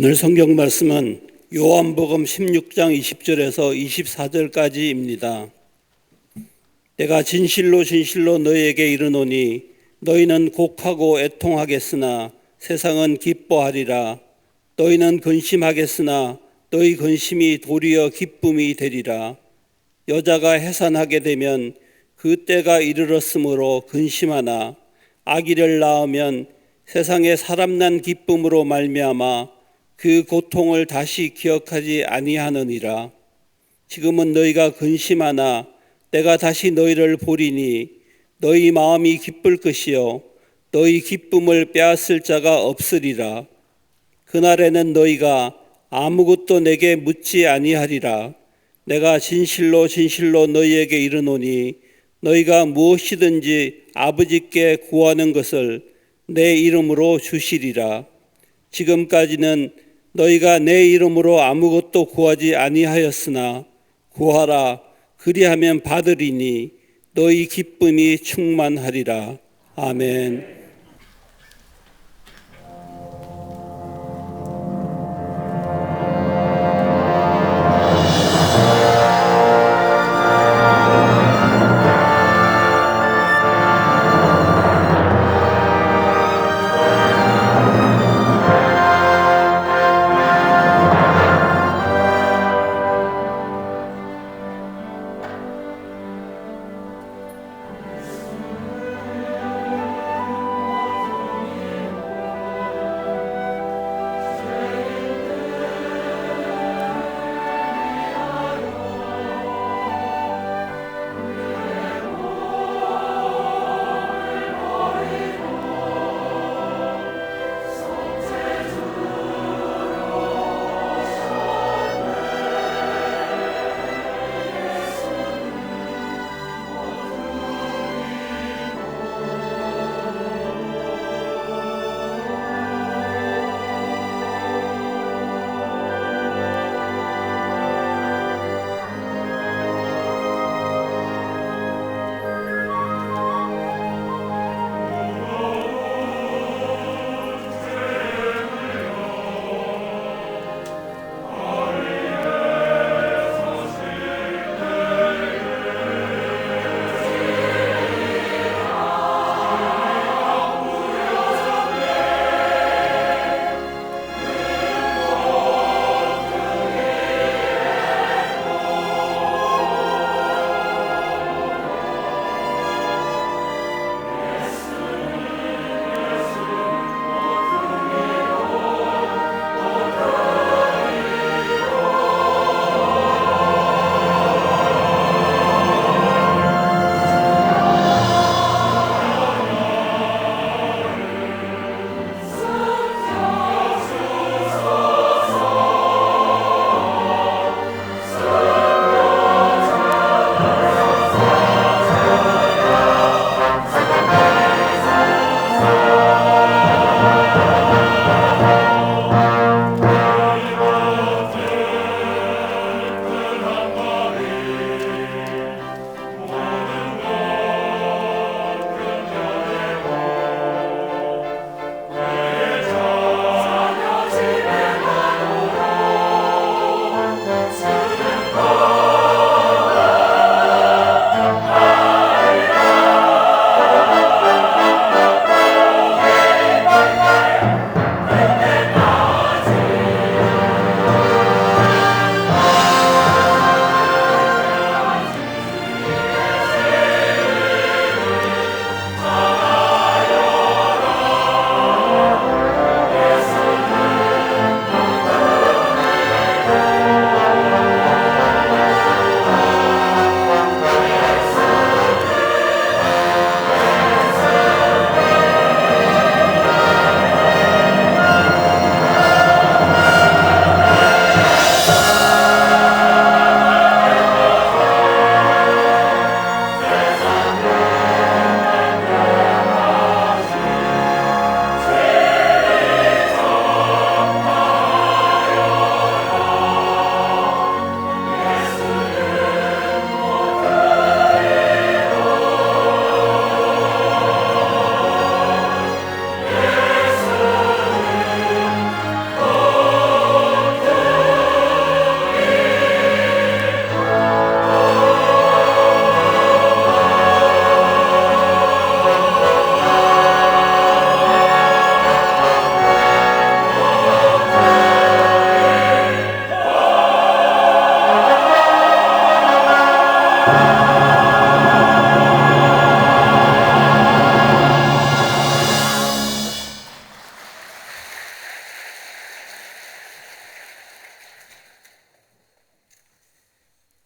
오늘 성경 말씀은 요한복음 16장 20절에서 24절까지입니다. 내가 진실로 진실로 너희에게 이르노니 너희는 곡하고 애통하겠으나 세상은 기뻐하리라. 너희는 근심하겠으나 너희 근심이 도리어 기쁨이 되리라. 여자가 해산하게 되면 그 때가 이르렀으므로 근심하나 아기를 낳으면 세상에 사람 난 기쁨으로 말미암아 그 고통을 다시 기억하지 아니하느니라. 지금은 너희가 근심하나 내가 다시 너희를 보리니 너희 마음이 기쁠 것이요 너희 기쁨을 빼앗을 자가 없으리라. 그날에는 너희가 아무것도 내게 묻지 아니하리라. 내가 진실로 진실로 너희에게 이르노니 너희가 무엇이든지 아버지께 구하는 것을 내 이름으로 주시리라. 지금까지는 너희가 내 이름으로 아무것도 구하지 아니하였으나 구하라. 그리하면 받으리니 너희 기쁨이 충만하리라. 아멘.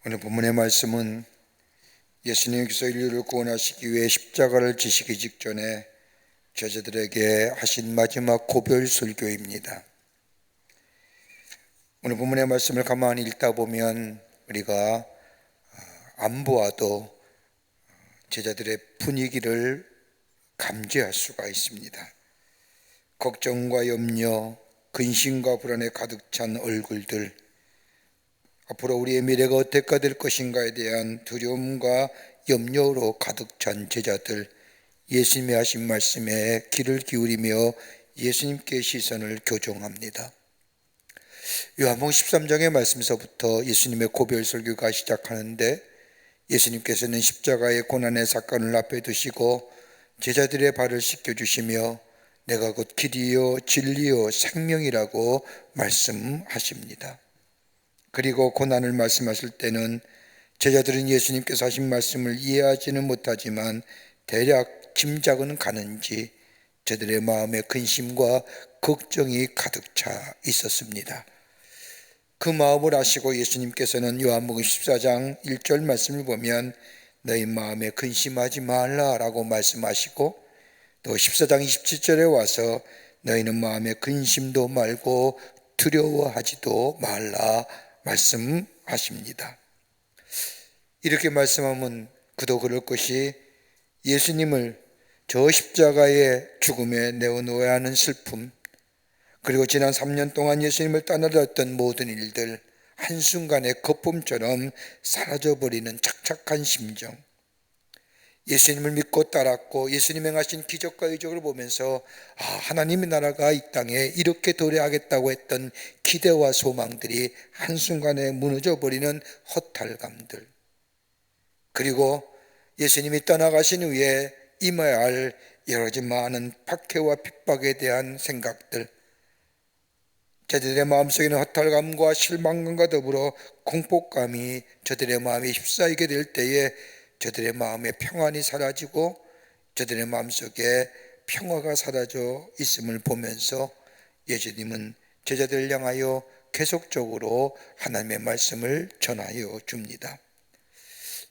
오늘 본문의 말씀은 예수님께서 인류를 구원하시기 위해 십자가를 지시기 직전에 제자들에게 하신 마지막 고별 설교입니다. 오늘 본문의 말씀을 가만히 읽다 보면 우리가 안 보아도 제자들의 분위기를 감지할 수가 있습니다. 걱정과 염려, 근심과 불안에 가득 찬 얼굴들, 앞으로 우리의 미래가 어떻게 될 것인가에 대한 두려움과 염려로 가득 찬 제자들, 예수님이 하신 말씀에 귀를 기울이며 예수님께 시선을 교정합니다. 요한복음 13장의 말씀에서부터 예수님의 고별 설교가 시작하는데, 예수님께서는 십자가의 고난의 사건을 앞에 두시고 제자들의 발을 씻겨주시며 내가 곧 길이요 진리요 생명이라고 말씀하십니다. 그리고 고난을 말씀하실 때는 제자들은 예수님께서 하신 말씀을 이해하지는 못하지만 대략 짐작은 가는지 저들의 마음에 근심과 걱정이 가득 차 있었습니다. 그 마음을 아시고 예수님께서는 요한복음 14장 1절 말씀을 보면 너희 마음에 근심하지 말라라고 말씀하시고, 또 14장 27절에 와서 너희는 마음에 근심도 말고 두려워하지도 말라 말씀하십니다. 이렇게 말씀하면 그도 그럴 것이 예수님을 저 십자가의 죽음에 내어놓아야 하는 슬픔, 그리고 지난 3년 동안 예수님을 따라다녔던 모든 일들 한순간에 거품처럼 사라져버리는 착착한 심정, 예수님을 믿고 따랐고 예수님 행하신 기적과 이적을 보면서 하나님의 나라가 이 땅에 이렇게 도래하겠다고 했던 기대와 소망들이 한순간에 무너져버리는 허탈감들, 그리고 예수님이 떠나가신 후에 임해야 할 여러 가지 많은 박해와 핍박에 대한 생각들, 저들의 마음속에는 허탈감과 실망감과 더불어 공포감이 저들의 마음에 휩싸이게 될 때에 저들의 마음에 평안이 사라지고 저들의 마음속에 평화가 사라져 있음을 보면서 예수님은 제자들을 향하여 계속적으로 하나님의 말씀을 전하여 줍니다.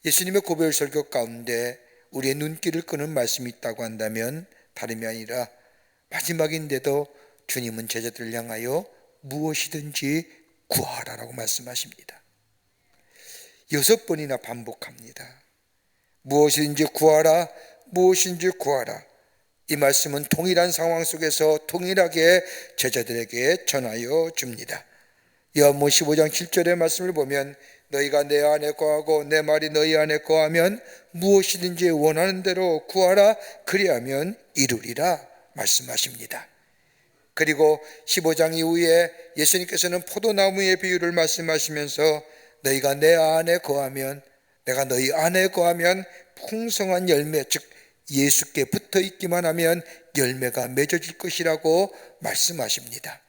예수님의 고별 설교 가운데 우리의 눈길을 끄는 말씀이 있다고 한다면 다름이 아니라 마지막인데도 주님은 제자들을 향하여 무엇이든지 구하라라고 말씀하십니다. 6번이나 반복합니다. 무엇이든지 구하라, 무엇인지 구하라. 이 말씀은 동일한 상황 속에서 동일하게 제자들에게 전하여 줍니다. 요한복음 15장 7절의 말씀을 보면 너희가 내 안에 거하고 내 말이 너희 안에 거하면 무엇이든지 원하는 대로 구하라, 그리하면 이루리라 말씀하십니다. 그리고 15장 이후에 예수님께서는 포도나무의 비유를 말씀하시면서 너희가 내 안에 거하면, 내가 너희 안에 거하면 풍성한 열매, 즉 예수께 붙어 있기만 하면 열매가 맺어질 것이라고 말씀하십니다.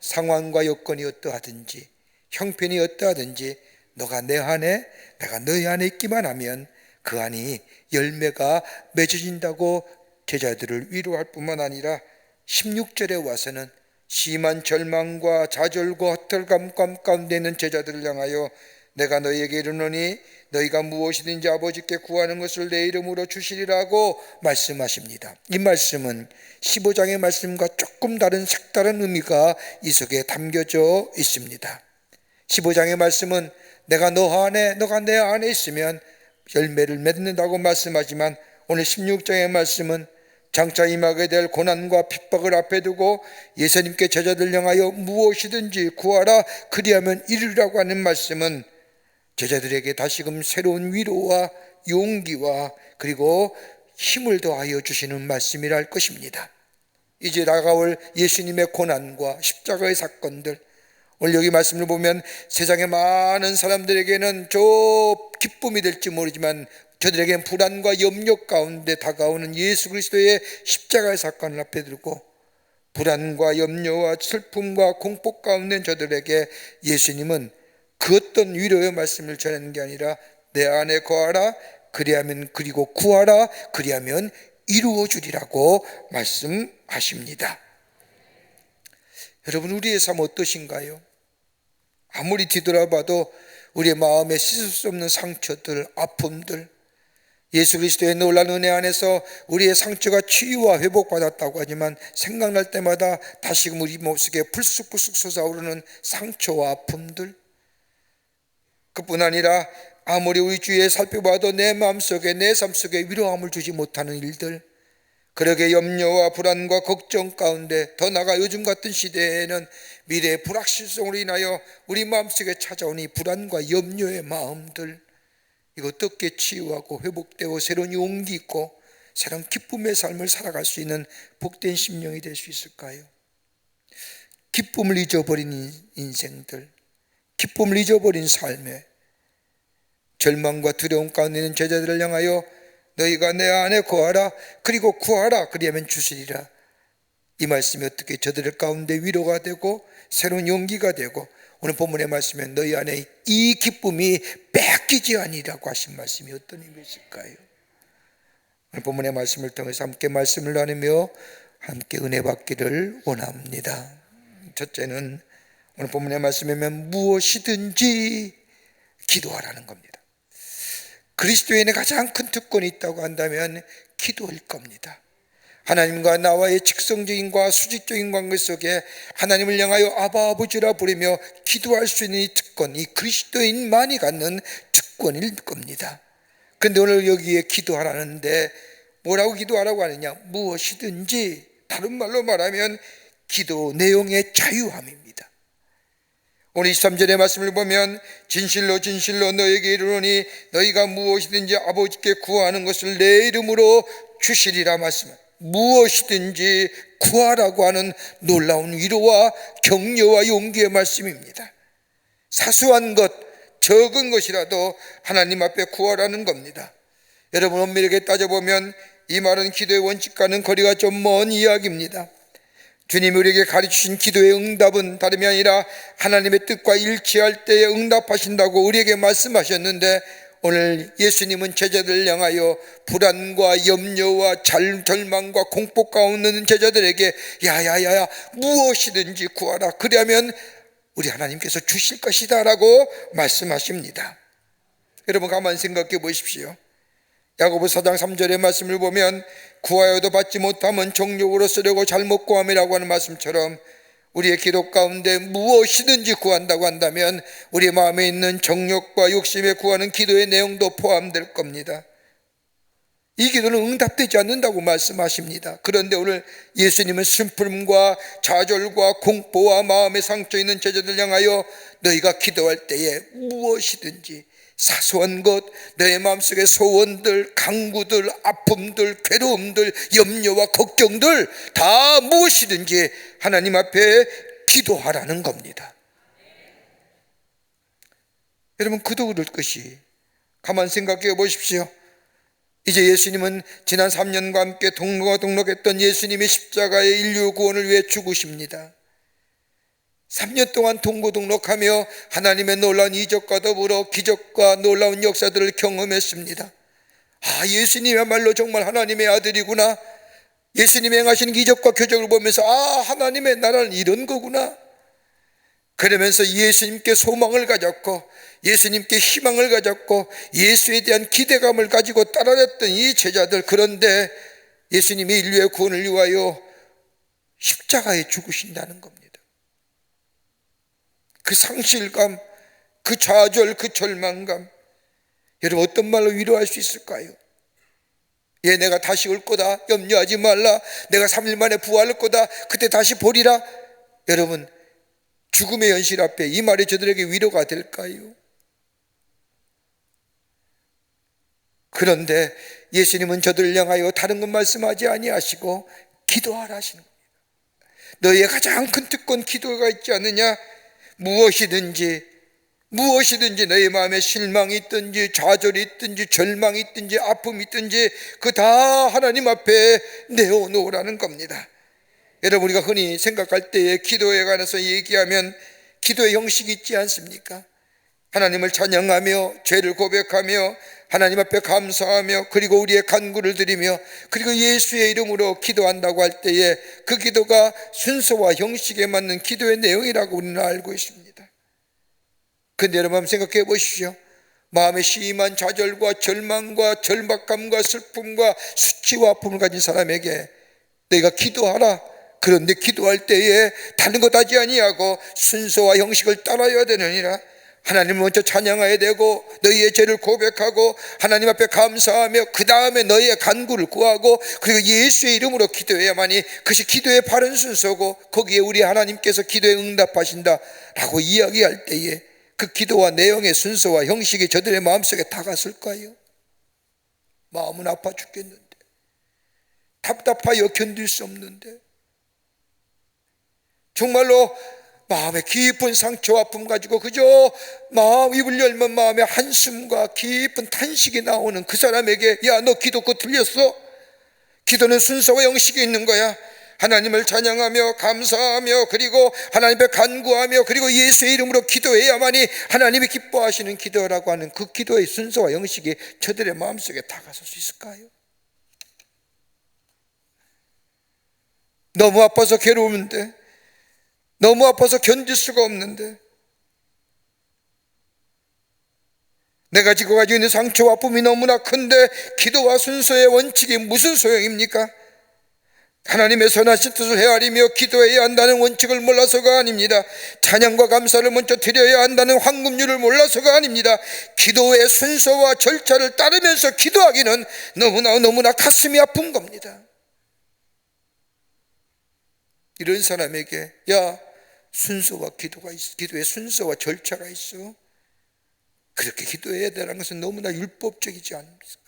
상황과 여건이 어떠하든지 형편이 어떠하든지 너가 내 안에, 내가 너희 안에 있기만 하면 그 안이 열매가 맺어진다고 제자들을 위로할 뿐만 아니라 16절에 와서는 심한 절망과 좌절과 허탈감 가운데 있는 제자들을 향하여 내가 너희에게 이르노니 너희가 무엇이든지 아버지께 구하는 것을 내 이름으로 주시리라고 말씀하십니다. 이 말씀은 15장의 말씀과 조금 다른 색다른 의미가 이 속에 담겨져 있습니다. 15장의 말씀은 내가 너 안에, 너가 내 안에 있으면 열매를 맺는다고 말씀하지만, 오늘 16장의 말씀은 장차 임하게 될 고난과 핍박을 앞에 두고 예수님께 제자들 향하여 무엇이든지 구하라, 그리하면 이루리라고 하는 말씀은 제자들에게 다시금 새로운 위로와 용기와 그리고 힘을 더하여 주시는 말씀이라 할 것입니다. 이제 다가올 예수님의 고난과 십자가의 사건들, 오늘 여기 말씀을 보면 세상의 많은 사람들에게는 저 기쁨이 될지 모르지만 저들에게는 불안과 염려 가운데 다가오는 예수 그리스도의 십자가의 사건을 앞에 두고 불안과 염려와 슬픔과 공포 가운데 저들에게 예수님은 그 어떤 위로의 말씀을 전하는 게 아니라 내 안에 거하라, 그리하면, 그리고 구하라, 그리하면 이루어 주리라고 말씀하십니다. 여러분, 우리의 삶 어떠신가요? 아무리 뒤돌아봐도 우리의 마음에 씻을 수 없는 상처들, 아픔들, 예수 그리스도의 놀라운 은혜 안에서 우리의 상처가 치유와 회복받았다고 하지만 생각날 때마다 다시금 우리 몸속에 불쑥불쑥 솟아오르는 상처와 아픔들, 그뿐 아니라 아무리 우리 주위에 살펴봐도 내 마음속에, 내 삶 속에 위로함을 주지 못하는 일들, 그러게 염려와 불안과 걱정 가운데, 더 나아가 요즘 같은 시대에는 미래의 불확실성으로 인하여 우리 마음속에 찾아온 이 불안과 염려의 마음들, 이거 어떻게 치유하고 회복되고 새로운 용기 있고 새로운 기쁨의 삶을 살아갈 수 있는 복된 심령이 될 수 있을까요? 기쁨을 잊어버린 인생들, 기쁨을 잊어버린 삶에 절망과 두려움 가운데 있는 제자들을 향하여 너희가 내 안에 거하라, 그리고 구하라, 그리하면 주시리라. 이 말씀이 어떻게 저들 가운데 위로가 되고 새로운 용기가 되고, 오늘 본문의 말씀에 너희 안에 이 기쁨이 뺏기지 아니라고 하신 말씀이 어떤 의미일까요? 오늘 본문의 말씀을 통해서 함께 말씀을 나누며 함께 은혜 받기를 원합니다. 첫째는 오늘 본문의 말씀에 무엇이든지 기도하라는 겁니다. 그리스도인의 가장 큰 특권이 있다고 한다면 기도일 겁니다. 하나님과 나와의 직성적인과 수직적인 관계 속에 하나님을 향하여 아바 아버지라 부르며 기도할 수 있는 이 특권, 이 그리스도인만이 갖는 특권일 겁니다. 그런데 오늘 여기에 기도하라는데 뭐라고 기도하라고 하느냐? 무엇이든지, 다른 말로 말하면 기도 내용의 자유함입니다. 오늘 23절의 말씀을 보면 진실로 진실로 너에게 이르노니 너희가 무엇이든지 아버지께 구하는 것을 내 이름으로 주시리라 말씀합니다. 무엇이든지 구하라고 하는 놀라운 위로와 격려와 용기의 말씀입니다. 사소한 것, 적은 것이라도 하나님 앞에 구하라는 겁니다. 여러분, 엄밀하게 따져보면 이 말은 기도의 원칙과는 거리가 좀 먼 이야기입니다. 주님이 우리에게 가르치신 기도의 응답은 다름이 아니라 하나님의 뜻과 일치할 때에 응답하신다고 우리에게 말씀하셨는데, 오늘 예수님은 제자들을 향하여 불안과 염려와 절망과 공포 가운데 있는 제자들에게 야야야야 무엇이든지 구하라, 그리하면 우리 하나님께서 주실 것이다 라고 말씀하십니다. 여러분, 가만히 생각해 보십시오. 야고보 4장 3절의 말씀을 보면 구하여도 받지 못하면 정욕으로 쓰려고 잘못 구함이라고 하는 말씀처럼 우리의 기도 가운데 무엇이든지 구한다고 한다면 우리 마음에 있는 정욕과 욕심에 구하는 기도의 내용도 포함될 겁니다. 이 기도는 응답되지 않는다고 말씀하십니다. 그런데 오늘 예수님은 슬픔과 좌절과 공포와 마음의 상처 있는 제자들 향하여 너희가 기도할 때에 무엇이든지, 사소한 것, 너의 마음속의 소원들, 강구들, 아픔들, 괴로움들, 염려와 걱정들 다 무엇이든지 하나님 앞에 기도하라는 겁니다. 여러분, 그도 그럴 것이, 가만 생각해 보십시오. 이제 예수님은 지난 3년과 함께 동록했던 예수님의 십자가의 인류 구원을 위해 죽으십니다. 3년 동안 동고동락하며 하나님의 놀라운 이적과 더불어 기적과 놀라운 역사들을 경험했습니다. 아, 예수님이야말로 정말 하나님의 아들이구나. 예수님이 행하신 기적과 표적을 보면서 아, 하나님의 나라는 이런 거구나. 그러면서 예수님께 소망을 가졌고 예수님께 희망을 가졌고 예수에 대한 기대감을 가지고 따라갔던 이 제자들, 그런데 예수님이 인류의 구원을 위하여 십자가에 죽으신다는 겁니다. 그 상실감, 그 좌절, 그 절망감, 여러분 어떤 말로 위로할 수 있을까요? 예, 내가 다시 올 거다, 염려하지 말라, 내가 3일 만에 부활할 거다, 그때 다시 보리라. 여러분, 죽음의 현실 앞에 이 말이 저들에게 위로가 될까요? 그런데 예수님은 저들을 향하여 다른 건 말씀하지 아니하시고 기도하라 하시는 겁니다. 너희의 가장 큰 특권 기도가 있지 않느냐? 무엇이든지 너희 마음에 실망이 있든지 좌절이 있든지 절망이 있든지 아픔이 있든지 그 다 하나님 앞에 내어놓으라는 겁니다. 여러분, 우리가 흔히 생각할 때에 기도에 관해서 얘기하면 기도의 형식이 있지 않습니까? 하나님을 찬양하며 죄를 고백하며 하나님 앞에 감사하며 그리고 우리의 간구를 드리며 그리고 예수의 이름으로 기도한다고 할 때에 그 기도가 순서와 형식에 맞는 기도의 내용이라고 우리는 알고 있습니다. 근데 여러분 한번 생각해 보십시오. 마음에 심한 좌절과 절망과 절박감과 슬픔과 수치와 아픔을 가진 사람에게 너희가 기도하라. 그런데 기도할 때에 다른 것 하지 아니하고 순서와 형식을 따라야 되느니라. 하나님을 먼저 찬양해야 되고 너희의 죄를 고백하고 하나님 앞에 감사하며 그 다음에 너희의 간구를 구하고 그리고 예수의 이름으로 기도해야만이 그것이 기도의 바른 순서고 거기에 우리 하나님께서 기도에 응답하신다 라고 이야기할 때에 그 기도와 내용의 순서와 형식이 저들의 마음속에 다갔을까요? 마음은 아파 죽겠는데, 답답하여 견딜 수 없는데, 정말로 마음의 깊은 상처와 아픔 가지고 그저 마음 입을 열면 마음의 한숨과 깊은 탄식이 나오는 그 사람에게 야, 너 기도 그거 틀렸어? 기도는 순서와 형식이 있는 거야. 하나님을 찬양하며 감사하며 그리고 하나님께 간구하며 그리고 예수의 이름으로 기도해야만이 하나님이 기뻐하시는 기도라고 하는 그 기도의 순서와 형식이 저들의 마음속에 다가설 수 있을까요? 너무 아파서 괴로운데, 너무 아파서 견딜 수가 없는데, 내가 지고 가지고 있는 상처와 아픔이 너무나 큰데 기도와 순서의 원칙이 무슨 소용입니까? 하나님의 선하신 뜻을 헤아리며 기도해야 한다는 원칙을 몰라서가 아닙니다. 찬양과 감사를 먼저 드려야 한다는 황금률을 몰라서가 아닙니다. 기도의 순서와 절차를 따르면서 기도하기는 너무나 가슴이 아픈 겁니다. 이런 사람에게 야, 순서와 기도가 있어. 기도의 순서와 절차가 있어. 그렇게 기도해야 되는 것은 너무나 율법적이지 않습니까?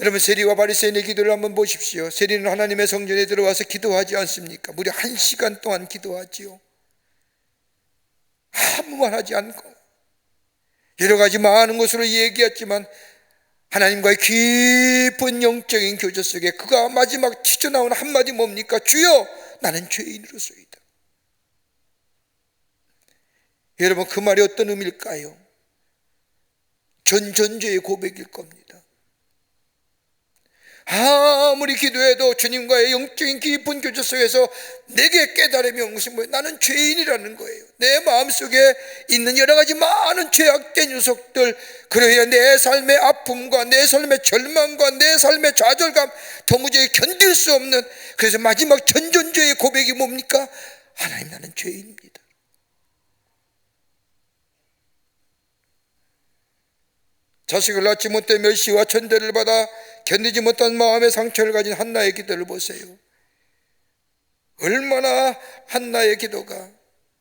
여러분, 세리와 바리새인의 기도를 한번 보십시오. 세리는 하나님의 성전에 들어와서 기도하지 않습니까? 무려 1시간 동안 기도하지요. 아무 말 하지 않고 여러 가지 많은 것으로 얘기했지만 하나님과의 깊은 영적인 교제 속에 그가 마지막 튀어나온 한마디 뭡니까? 주여, 나는 죄인으로소이다. 여러분, 그 말이 어떤 의미일까요? 전전죄의 고백일 겁니다. 아무리 기도해도 주님과의 영적인 깊은 교제 속에서 내게 깨달음이 온 것은 뭐예요? 나는 죄인이라는 거예요. 내 마음속에 있는 여러 가지 많은 죄악된 요소들, 그러야 내 삶의 아픔과 내 삶의 절망과 내 삶의 좌절감 도무지 견딜 수 없는, 그래서 마지막 전전죄의 고백이 뭡니까? 하나님, 나는 죄인입니다. 자식을 낳지 못해 멸시와 천대를 받아 견디지 못한 마음의 상처를 가진 한나의 기도를 보세요. 얼마나 한나의 기도가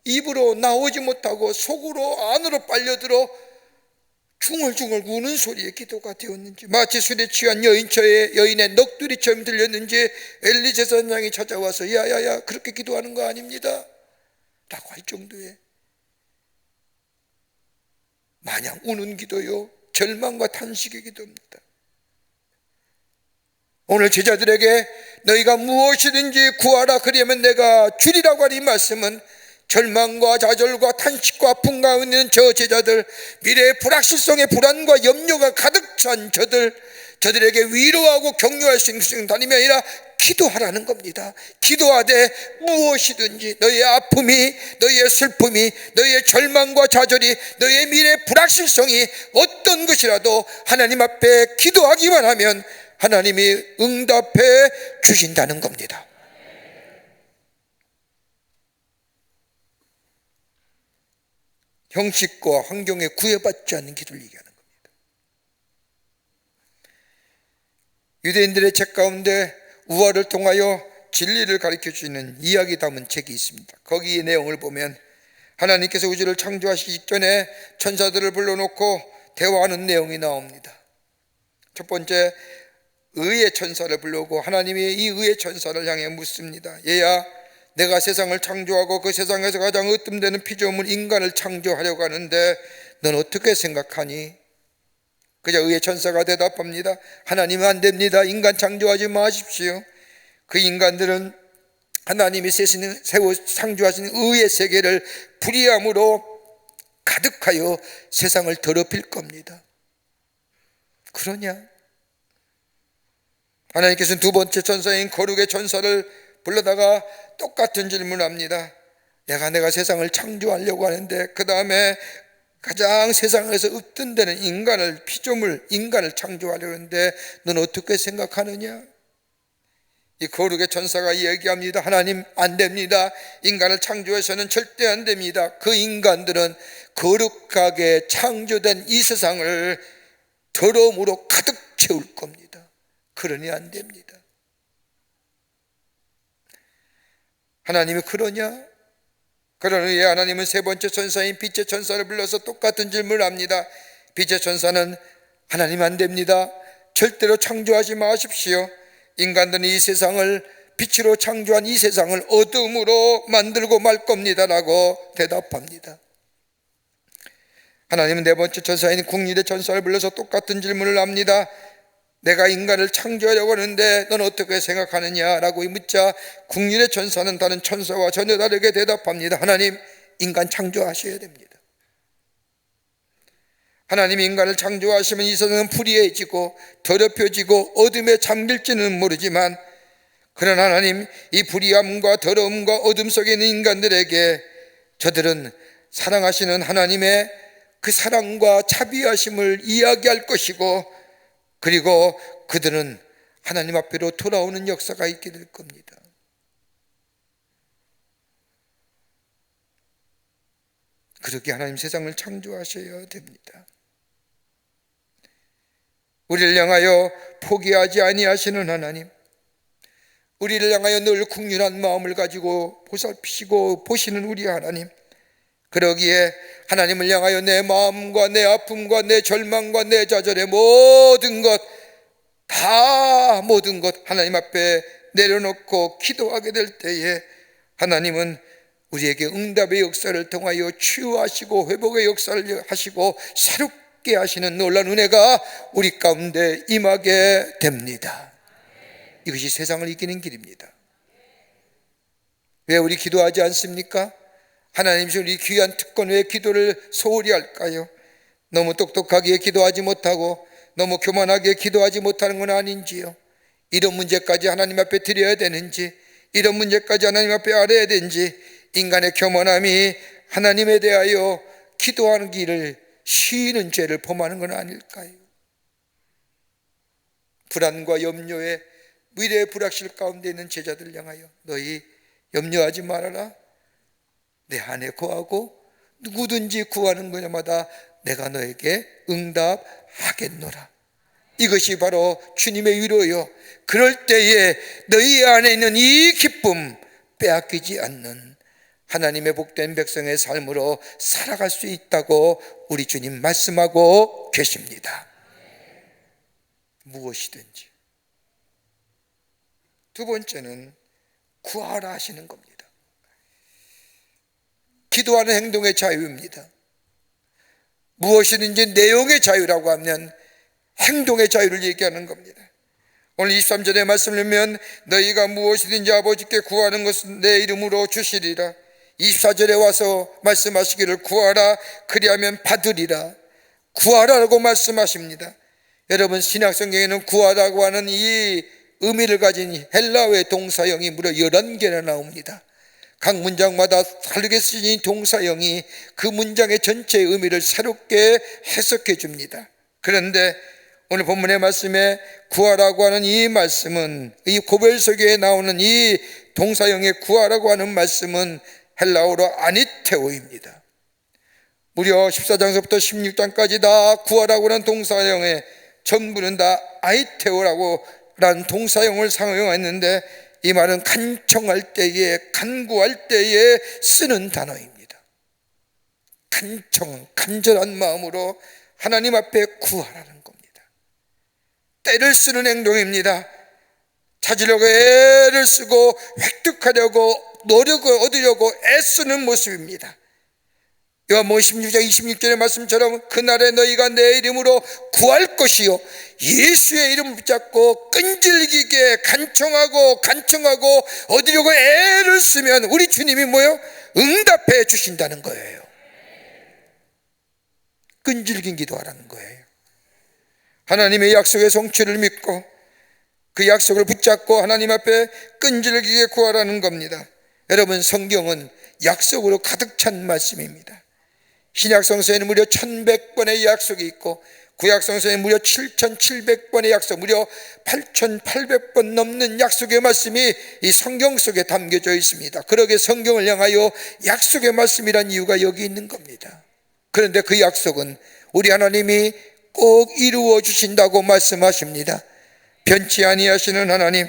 입으로 나오지 못하고 속으로 안으로 빨려들어 중얼중얼 우는 소리의 기도가 되었는지, 마치 술에 취한 여인의 넋두리처럼 들렸는지 엘리 제사장이 찾아와서 야야야, 그렇게 기도하는 거 아닙니다 라고 할 정도의 마냥 우는 기도요, 절망과 탄식의 기도입니다. 오늘 제자들에게 너희가 무엇이든지 구하라 그러면 내가 주리라고 하는 이 말씀은 절망과 좌절과 탄식과 아픔 가운데 있는 저 제자들, 미래의 불확실성의 불안과 염려가 가득 찬 저들에게 위로하고 격려할 수 있는 단임이 아니라 기도하라는 겁니다. 기도하되 무엇이든지 너희의 아픔이, 너희의 슬픔이, 너희의 절망과 좌절이, 너희의 미래의 불확실성이 어떤 것이라도 하나님 앞에 기도하기만 하면 하나님이 응답해 주신다는 겁니다. 형식과 환경에 구애받지 않는 기도를 얘기하는 겁니다. 유대인들의 책 가운데 우화를 통하여 진리를 가르쳐주는 이야기 담은 책이 있습니다. 거기의 내용을 보면 하나님께서 우주를 창조하시기 직전에 천사들을 불러놓고 대화하는 내용이 나옵니다. 첫 번째, 의의 천사를 불러오고 하나님이 이 의의 천사를 향해 묻습니다. 얘야, 내가 세상을 창조하고 그 세상에서 가장 으뜸되는 피조물 인간을 창조하려고 하는데 넌 어떻게 생각하니? 그저 의의 천사가 대답합니다. 하나님은 안 됩니다. 인간 창조하지 마십시오. 그 인간들은 하나님이 새로 창조하신 의의 세계를 불의함으로 가득하여 세상을 더럽힐 겁니다. 그러냐? 하나님께서는 두 번째 천사인 거룩의 천사를 불러다가 똑같은 질문을 합니다. 내가 세상을 창조하려고 하는데 그 다음에 가장 세상에서 없던 데는 피조물 인간을 창조하려고 하는데 넌 어떻게 생각하느냐? 이 거룩의 천사가 얘기합니다. 하나님 안 됩니다. 인간을 창조해서는 절대 안 됩니다. 그 인간들은 거룩하게 창조된 이 세상을 더러움으로 가득 채울 겁니다. 그러니 안 됩니다. 하나님이 그러냐? 그러니 하나님은 세 번째 천사인 빛의 천사를 불러서 똑같은 질문을 합니다. 빛의 천사는 하나님 안 됩니다. 절대로 창조하지 마십시오. 인간들은 이 세상을 빛으로 창조한 이 세상을 어둠으로 만들고 말 겁니다 라고 대답합니다. 하나님은 네 번째 천사인 국률의 천사를 불러서 똑같은 질문을 합니다. 내가 인간을 창조하려고 하는데 넌 어떻게 생각하느냐 라고 묻자 국률의 천사는 다른 천사와 전혀 다르게 대답합니다. 하나님, 인간 창조하셔야 됩니다. 하나님이 인간을 창조하시면 이 세상은 불의해지고 더럽혀지고 어둠에 잠길지는 모르지만 그러나 하나님, 이 불의함과 더러움과 어둠 속에 있는 인간들에게 저들은 사랑하시는 하나님의 그 사랑과 자비하심을 이야기할 것이고 그리고 그들은 하나님 앞으로 돌아오는 역사가 있게 될 겁니다. 그렇게 하나님 세상을 창조하셔야 됩니다. 우리를 향하여 포기하지 아니하시는 하나님, 우리를 향하여 늘 긍휼한 마음을 가지고 보살피시고 보시는 우리 하나님, 그러기에 하나님을 향하여 내 마음과 내 아픔과 내 절망과 내 좌절의 모든 것 하나님 앞에 내려놓고 기도하게 될 때에 하나님은 우리에게 응답의 역사를 통하여 치유하시고 회복의 역사를 하시고 새롭게 하시는 놀라운 은혜가 우리 가운데 임하게 됩니다. 이것이 세상을 이기는 길입니다. 왜 우리 기도하지 않습니까? 하나님, 우리 귀한 특권 왜 기도를 소홀히 할까요? 너무 똑똑하게 기도하지 못하고 너무 교만하게 기도하지 못하는 건 아닌지요? 이런 문제까지 하나님 앞에 드려야 되는지, 이런 문제까지 하나님 앞에 알아야 되는지, 인간의 교만함이 하나님에 대하여 기도하는 길을 쉬는 죄를 범하는 건 아닐까요? 불안과 염려에 미래의 불확실 가운데 있는 제자들 향하여 너희 염려하지 말아라. 내 안에 거하고 누구든지 구하는 것마다 내가 너에게 응답하겠노라. 이것이 바로 주님의 위로요. 그럴 때에 너희 안에 있는 이 기쁨 빼앗기지 않는 하나님의 복된 백성의 삶으로 살아갈 수 있다고 우리 주님 말씀하고 계십니다. 무엇이든지. 두 번째는 구하라 하시는 겁니다. 기도하는 행동의 자유입니다. 무엇이든지 내용의 자유라고 하면 행동의 자유를 얘기하는 겁니다. 오늘 23절의 말씀을 보면 너희가 무엇이든지 아버지께 구하는 것은 내 이름으로 주시리라. 24절에 와서 말씀하시기를 구하라 그리하면 받으리라. 구하라고 말씀하십니다. 여러분, 신약성경에는 구하라고 하는 이 의미를 가진 헬라어의 동사형이 무려 11개나 나옵니다. 각 문장마다 다르게 쓰인 동사형이 그 문장의 전체의 의미를 새롭게 해석해 줍니다. 그런데 오늘 본문의 말씀에 구하라고 하는 이 말씀은, 이 고별서기에 나오는 이 동사형의 구하라고 하는 말씀은 헬라어로 아니테오입니다. 무려 14장서부터 16장까지 다 구하라고 하는 동사형의 전부는 다 아이테오라고 라는 동사형을 사용했는데 이 말은 간청할 때에, 간구할 때에 쓰는 단어입니다. 간절한 마음으로 하나님 앞에 구하라는 겁니다. 때를 쓰는 행동입니다. 찾으려고 애를 쓰고 획득하려고 노력을 얻으려고 애쓰는 모습입니다. 요한복음 16장 26절의 말씀처럼 그날에 너희가 내 이름으로 구할 것이요 예수의 이름을 붙잡고 끈질기게 간청하고 얻으려고 애를 쓰면 우리 주님이 뭐요? 응답해 주신다는 거예요. 끈질긴 기도하라는 거예요. 하나님의 약속의 성취를 믿고 그 약속을 붙잡고 하나님 앞에 끈질기게 구하라는 겁니다. 여러분, 성경은 약속으로 가득 찬 말씀입니다. 신약 성서에는 무려 1100번의 약속이 있고 구약 성서에는 무려 7700번의 약속, 무려 8800번 넘는 약속의 말씀이 이 성경 속에 담겨져 있습니다. 그러게 성경을 향하여 약속의 말씀이란 이유가 여기 있는 겁니다. 그런데 그 약속은 우리 하나님이 꼭 이루어 주신다고 말씀하십니다. 변치 아니하시는 하나님,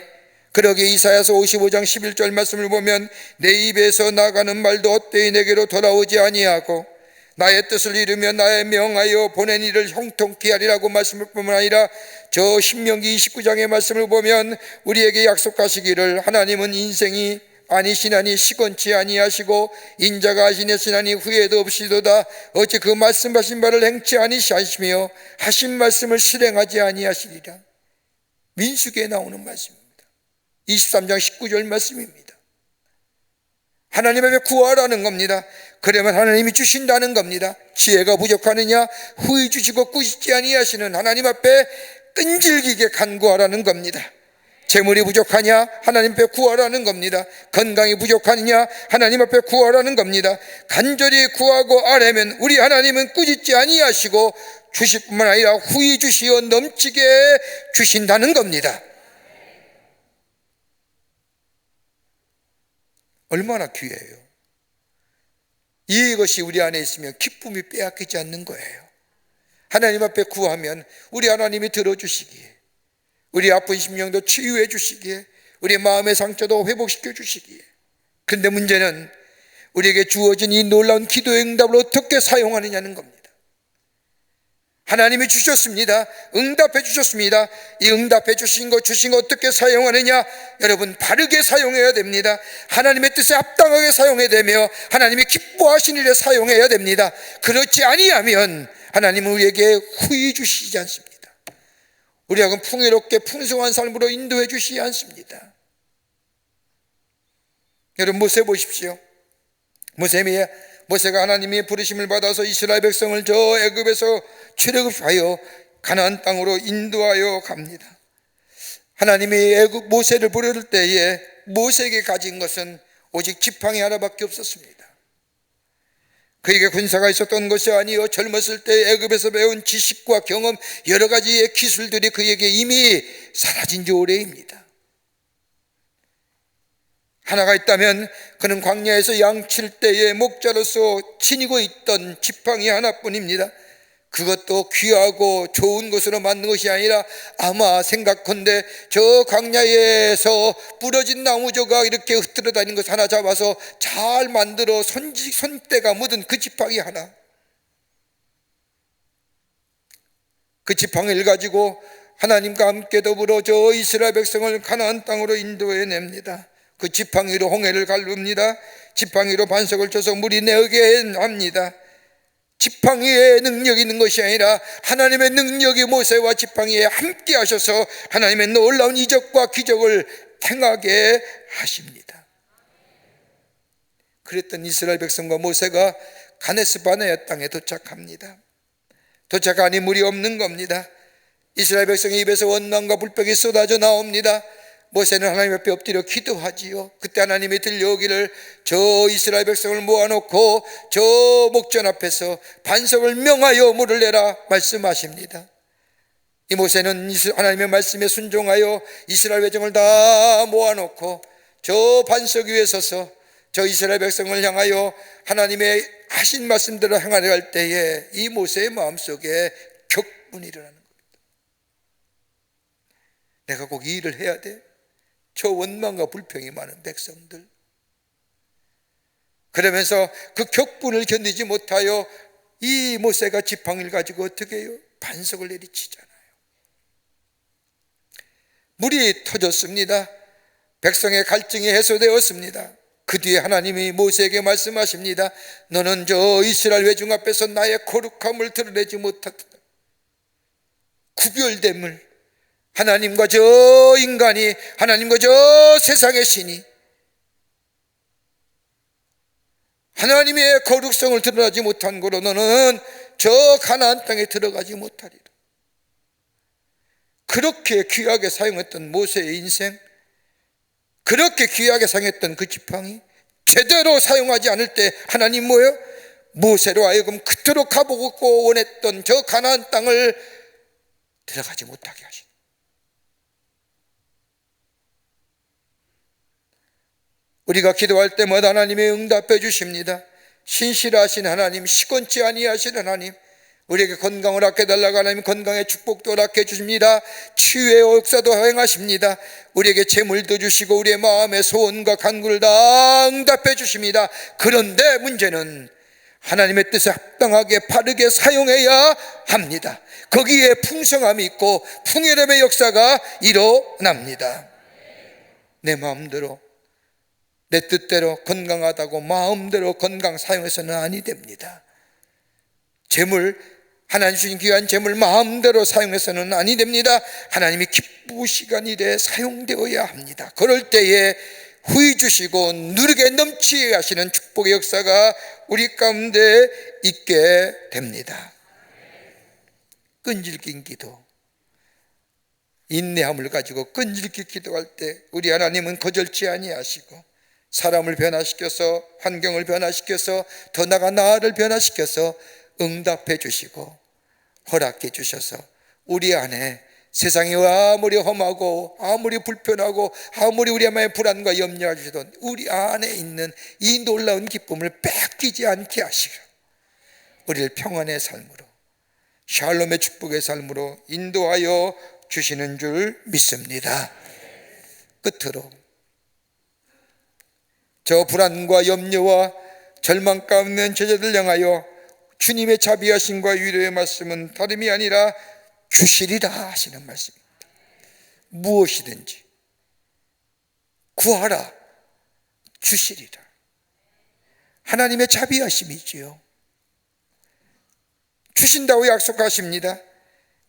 그러게 이사야서 55장 11절 말씀을 보면 내 입에서 나가는 말도 헛되이 내게로 돌아오지 아니하고 나의 뜻을 이루며 나의 명하여 보낸 일을 형통케 하리라고 말씀을 뿐만 아니라 저 신명기 29장의 말씀을 보면 우리에게 약속하시기를 하나님은 인생이 아니시나니 시건치 아니하시고 인자가 하시니시나니 후회도 없이도다 어찌 그 말씀하신 바를 행치 아니하시며 하신 말씀을 실행하지 아니하시리라. 민수기에 나오는 말씀입니다. 23장 19절 말씀입니다. 하나님 앞에 구하라는 겁니다. 그러면 하나님이 주신다는 겁니다. 지혜가 부족하느냐 후히 주시고 꾸짖지 아니하시는 하나님 앞에 끈질기게 간구하라는 겁니다. 재물이 부족하냐 하나님 앞에 구하라는 겁니다. 건강이 부족하느냐 하나님 앞에 구하라는 겁니다. 간절히 구하고 아뢰면 우리 하나님은 꾸짖지 아니하시고 주실 뿐만 아니라 후히 주시어 넘치게 주신다는 겁니다. 얼마나 귀해요. 이것이 우리 안에 있으면 기쁨이 빼앗기지 않는 거예요. 하나님 앞에 구하면 우리 하나님이 들어주시기에, 우리 아픈 심령도 치유해 주시기에, 우리 마음의 상처도 회복시켜 주시기에. 그런데 문제는 우리에게 주어진 이 놀라운 기도의 응답을 어떻게 사용하느냐는 겁니다. 하나님이 주셨습니다. 응답해 주셨습니다. 이 응답해 주신 거 어떻게 사용하느냐? 여러분, 바르게 사용해야 됩니다. 하나님의 뜻에 합당하게 사용해야 되며 하나님이 기뻐하신 일에 사용해야 됩니다. 그렇지 아니하면 하나님은 우리에게 후히 주시지 않습니다. 우리하고는 풍요롭게 풍성한 삶으로 인도해 주시지 않습니다. 여러분, 모세 보십시오. 모세가 하나님의 부르심을 받아서 이스라엘 백성을 저 애굽에서 출애굽하여 가나안 땅으로 인도하여 갑니다. 하나님이 모세를 부를 때에 모세에게 가진 것은 오직 지팡이 하나밖에 없었습니다. 그에게 군사가 있었던 것이 아니요 젊었을 때 애굽에서 배운 지식과 경험, 여러 가지의 기술들이 그에게 이미 사라진 지 오래입니다. 하나가 있다면 그는 광야에서 양칠 때의 목자로서 지니고 있던 지팡이 하나뿐입니다. 그것도 귀하고 좋은 것으로 만든 것이 아니라 아마 생각컨대 저 광야에서 부러진 나무조각 이렇게 흩어져 다니는 것 하나 잡아서 잘 만들어 손때가 묻은 그 지팡이 하나, 그 지팡이를 가지고 하나님과 함께 더불어 저 이스라엘 백성을 가나안 땅으로 인도해 냅니다. 그 지팡이로 홍해를 갈릅니다. 지팡이로 반석을 쳐서 물이 내게 합니다. 지팡이에 능력이 있는 것이 아니라 하나님의 능력이 모세와 지팡이에 함께 하셔서 하나님의 놀라운 이적과 기적을 행하게 하십니다. 그랬던 이스라엘 백성과 모세가 가데스 바네아 땅에 도착합니다. 도착하니 물이 없는 겁니다. 이스라엘 백성의 입에서 원망과 불병이 쏟아져 나옵니다. 모세는 하나님 앞에 엎드려 기도하지요. 그때 하나님이 들려오기를 저 이스라엘 백성을 모아놓고 저 목전 앞에서 반석을 명하여 물을 내라 말씀하십니다. 이 모세는 하나님의 말씀에 순종하여 이스라엘 백성을 다 모아놓고 저 반석 위에 서서 저 이스라엘 백성을 향하여 하나님의 하신 말씀대로 행하려 할 때에 이 모세의 마음속에 격분이 일어나는 겁니다. 내가 꼭 이 일을 해야 돼? 저 원망과 불평이 많은 백성들, 그러면서 그 격분을 견디지 못하여 이 모세가 지팡이를 가지고 어떻게 해요? 반석을 내리치잖아요. 물이 터졌습니다. 백성의 갈증이 해소되었습니다. 그 뒤에 하나님이 모세에게 말씀하십니다. 너는 저 이스라엘 회중 앞에서 나의 거룩함을 드러내지 못하다. 구별됨을, 하나님과 저 인간이, 하나님과 저 세상의 신이 하나님의 거룩성을 드러나지 못한 거로 너는 저 가나안 땅에 들어가지 못하리라. 그렇게 귀하게 사용했던 모세의 인생, 그렇게 귀하게 사용했던 그 지팡이, 제대로 사용하지 않을 때 하나님 뭐예요? 모세로 하여금 그토록 가보고 원했던 저 가나안 땅을 들어가지 못하게 하신. 우리가 기도할 때마다 하나님의 응답해 주십니다. 신실하신 하나님, 시건치 아니하신 하나님, 우리에게 건강을 아껴달라고 하나님 건강의 축복도 허락해 주십니다. 치유의 역사도 행하십니다. 우리에게 재물도 주시고 우리의 마음의 소원과 간구를 다 응답해 주십니다. 그런데 문제는 하나님의 뜻에 합당하게 바르게 사용해야 합니다. 거기에 풍성함이 있고 풍요로움의 역사가 일어납니다. 내 마음대로 내 뜻대로 건강하다고 마음대로 건강 사용해서는 아니 됩니다. 재물, 하나님 주신 귀한 재물 마음대로 사용해서는 아니 됩니다. 하나님이 기쁘시간 일에 사용되어야 합니다. 그럴 때에 후히 주시고 누르게 넘치게 하시는 축복의 역사가 우리 가운데 있게 됩니다. 끈질긴 기도, 인내함을 가지고 끈질기 기도할 때 우리 하나님은 거절치 아니하시고 사람을 변화시켜서 환경을 변화시켜서 더 나아가 나를 변화시켜서 응답해 주시고 허락해 주셔서 우리 안에 세상이 아무리 험하고 아무리 불편하고 아무리 우리 마음에 불안과 염려를 주시던 우리 안에 있는 이 놀라운 기쁨을 뺏기지 않게 하시고 우리를 평안의 삶으로 샬롬의 축복의 삶으로 인도하여 주시는 줄 믿습니다. 끝으로 저 불안과 염려와 절망 가운데 있는 제자들 향하여 주님의 자비하심과 위로의 말씀은 다름이 아니라 주시리라 하시는 말씀입니다. 무엇이든지 구하라 주시리라. 하나님의 자비하심이지요. 주신다고 약속하십니다.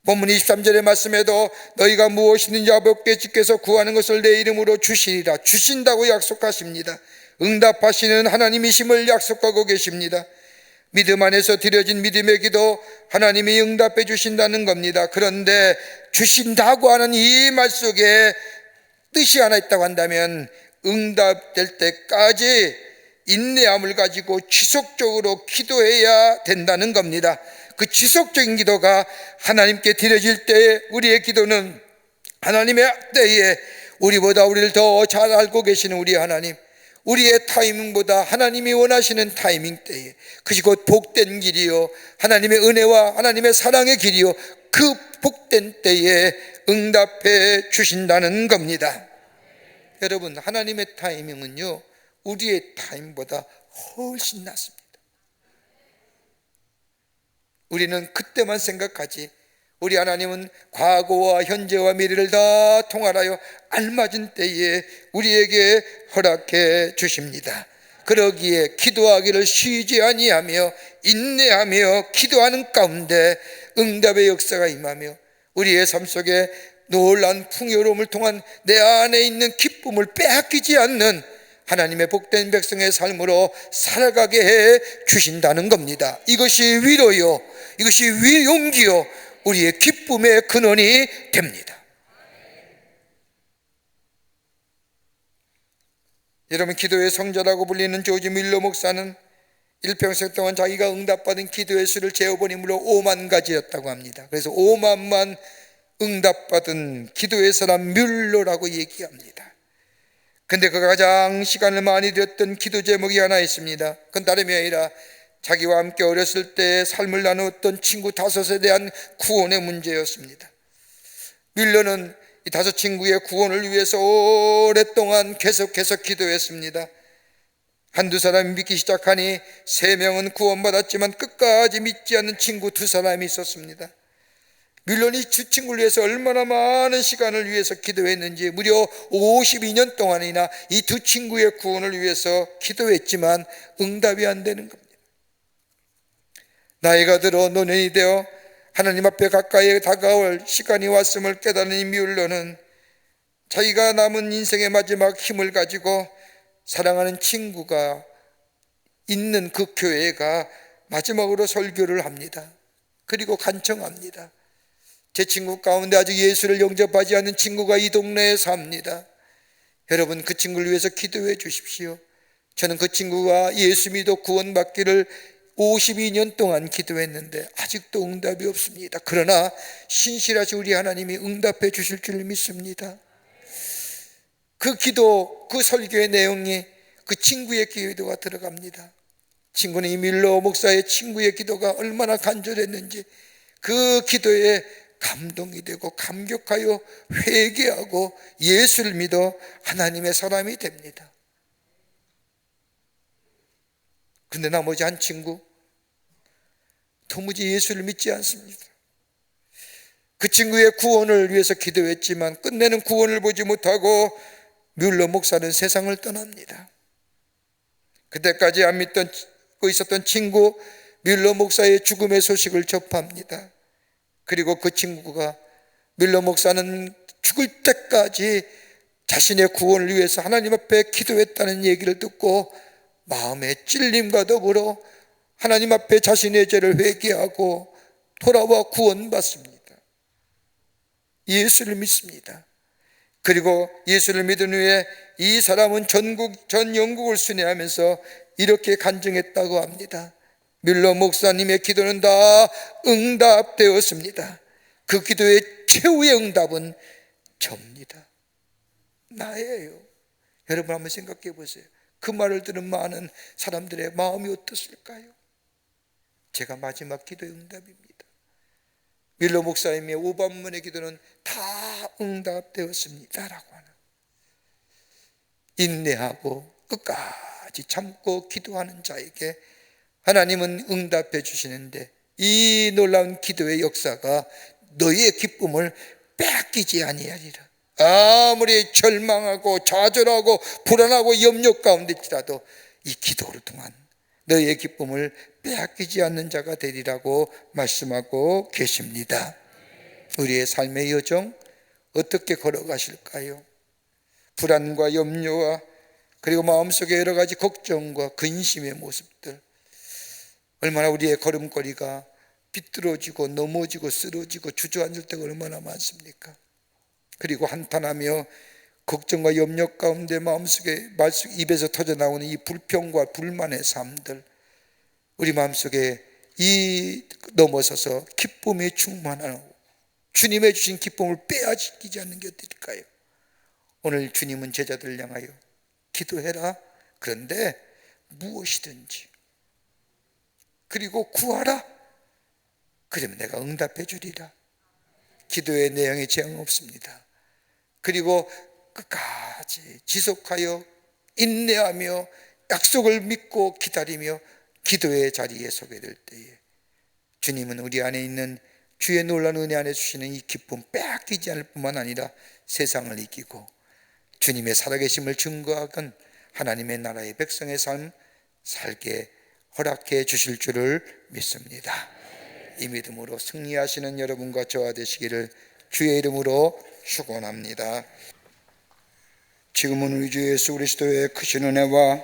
본문 23절의 말씀에도 너희가 무엇이든지 아버지께 주께서 구하는 것을 내 이름으로 주시리라. 주신다고 약속하십니다. 응답하시는 하나님이심을 약속하고 계십니다. 믿음 안에서 드려진 믿음의 기도 하나님이 응답해 주신다는 겁니다. 그런데 주신다고 하는 이 말 속에 뜻이 하나 있다고 한다면 응답될 때까지 인내함을 가지고 지속적으로 기도해야 된다는 겁니다. 그 지속적인 기도가 하나님께 드려질 때 우리의 기도는 하나님의 때에 우리보다 우리를 더 잘 알고 계시는 우리 하나님, 우리의 타이밍보다 하나님이 원하시는 타이밍 때에 그것이 곧 복된 길이요 하나님의 은혜와 하나님의 사랑의 길이요 그 복된 때에 응답해 주신다는 겁니다. 여러분, 하나님의 타이밍은요 우리의 타이밍보다 훨씬 낫습니다. 우리는 그때만 생각하지 우리 하나님은 과거와 현재와 미래를 다 통할하여 알맞은 때에 우리에게 허락해 주십니다. 그러기에 기도하기를 쉬지 아니하며 인내하며 기도하는 가운데 응답의 역사가 임하며 우리의 삶 속에 놀라운 풍요로움을 통한 내 안에 있는 기쁨을 빼앗기지 않는 하나님의 복된 백성의 삶으로 살아가게 해 주신다는 겁니다. 이것이 위로요, 이것이 용기요, 우리의 기쁨의 근원이 됩니다. 여러분, 기도의 성자라고 불리는 조지 밀러 목사는 일평생 동안 자기가 응답받은 기도의 수를 재어보니 무려 5만 가지였다고 합니다. 그래서 5만만 응답받은 기도의 사람 뮬러라고 얘기합니다. 근데 그가 가장 시간을 많이 들였던 기도 제목이 하나 있습니다. 그건 다름이 아니라 자기와 함께 어렸을 때 삶을 나누었던 친구 5에 대한 구원의 문제였습니다. 뮬러는 이 5 친구의 구원을 위해서 오랫동안 계속해서 기도했습니다. 한두 사람이 믿기 시작하니 3명은 구원받았지만 끝까지 믿지 않는 친구 2사람이 있었습니다. 뮬러는 주 친구를 위해서 얼마나 많은 시간을 위해서 기도했는지 무려 52년 동안이나 이 2 친구의 구원을 위해서 기도했지만 응답이 안 되는 겁니다. 나이가 들어 노년이 되어 하나님 앞에 가까이 다가올 시간이 왔음을 깨달은 이 뮬러는 자기가 남은 인생의 마지막 힘을 가지고 사랑하는 친구가 있는 그 교회가 마지막으로 설교를 합니다. 그리고 간청합니다. 제 친구 가운데 아직 예수를 영접하지 않는 친구가 이 동네에 삽니다. 여러분, 그 친구를 위해서 기도해 주십시오. 저는 그 친구가 예수 믿어 구원받기를 52년 동안 기도했는데 아직도 응답이 없습니다. 그러나 신실하신 우리 하나님이 응답해 주실 줄 믿습니다. 그 기도, 그 설교의 내용이 그 친구의 기도가 들어갑니다. 친구는 이 밀러 목사의 친구의 기도가 얼마나 간절했는지 그 기도에 감동이 되고 감격하여 회개하고 예수를 믿어 하나님의 사람이 됩니다. 근데 나머지 한 친구 도무지 예수를 믿지 않습니다. 그 친구의 구원을 위해서 기도했지만 끝내는 구원을 보지 못하고 뮬러 목사는 세상을 떠납니다. 그때까지 안 믿고 있었던 친구 뮬러 목사의 죽음의 소식을 접합니다. 그리고 그 친구가 뮬러 목사는 죽을 때까지 자신의 구원을 위해서 하나님 앞에 기도했다는 얘기를 듣고 마음의 찔림과 더불어 하나님 앞에 자신의 죄를 회개하고 돌아와 구원받습니다. 예수를 믿습니다. 그리고 예수를 믿은 후에 이 사람은 전 영국을 순회하면서 이렇게 간증했다고 합니다. 뮬러 목사님의 기도는 다 응답되었습니다. 그 기도의 최후의 응답은 접니다. 나예요. 여러분 한번 생각해 보세요. 그 말을 들은 많은 사람들의 마음이 어떻을까요? 제가 마지막 기도의 응답입니다. 뮬러 목사님의 오반문의 기도는 다 응답되었습니다라고 하는, 인내하고 끝까지 참고 기도하는 자에게 하나님은 응답해 주시는데, 이 놀라운 기도의 역사가 너희의 기쁨을 빼앗기지 아니하리라. 아무리 절망하고 좌절하고 불안하고 염려 가운데 있더라도 이 기도를 통한 너희의 기쁨을 빼앗기지 않는 자가 되리라고 말씀하고 계십니다. 우리의 삶의 여정 어떻게 걸어가실까요? 불안과 염려와 그리고 마음속에 여러 가지 걱정과 근심의 모습들, 얼마나 우리의 걸음걸이가 비뚤어지고 넘어지고 쓰러지고 주저앉을 때가 얼마나 많습니까? 그리고 한탄하며 걱정과 염려 가운데 마음속에 입에서 터져나오는 이 불평과 불만의 삶들, 우리 마음속에 이 넘어서서 기쁨이 충만하고 주님의 주신 기쁨을 빼앗기지 않는 게 어떨까요? 오늘 주님은 제자들을 향하여 기도해라, 그런데 무엇이든지, 그리고 구하라, 그러면 내가 응답해 주리라. 기도의 내용에 제한 없습니다. 그리고 끝까지 지속하여 인내하며 약속을 믿고 기다리며 기도의 자리에 서게 될 때에 주님은 우리 안에 있는 주의 놀라운 은혜 안에 주시는 이 기쁨 빼앗기지 않을 뿐만 아니라 세상을 이기고 주님의 살아계심을 증거하건 하나님의 나라의 백성의 삶 살게 허락해 주실 줄을 믿습니다. 이 믿음으로 승리하시는 여러분과 저와 되시기를 주의 이름으로 축원합니다. 지금은 우리 주 예수 그리스도의 크신 은혜와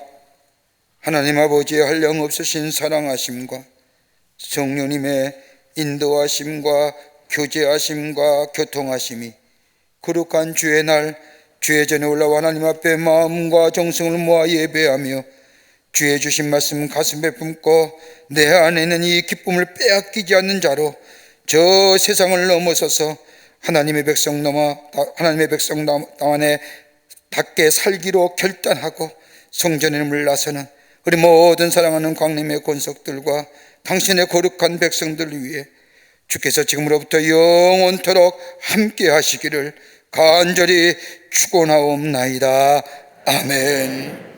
하나님 아버지의 한량없으신 사랑하심과 성령님의 인도하심과 교제하심과 교통하심이 거룩한 주의 날 주의 전에 올라와 하나님 앞에 마음과 정성을 모아 예배하며 주의 주신 말씀 가슴에 품고 내 안에 있는 이 기쁨을 빼앗기지 않는 자로 저 세상을 넘어서서 하나님의 백성 안에 닿게 살기로 결단하고 성전에 물러서는 우리 모든 사랑하는 광림의 권속들과 당신의 거룩한 백성들을 위해 주께서 지금으로부터 영원토록 함께 하시기를 간절히 축원하옵나이다. 아멘.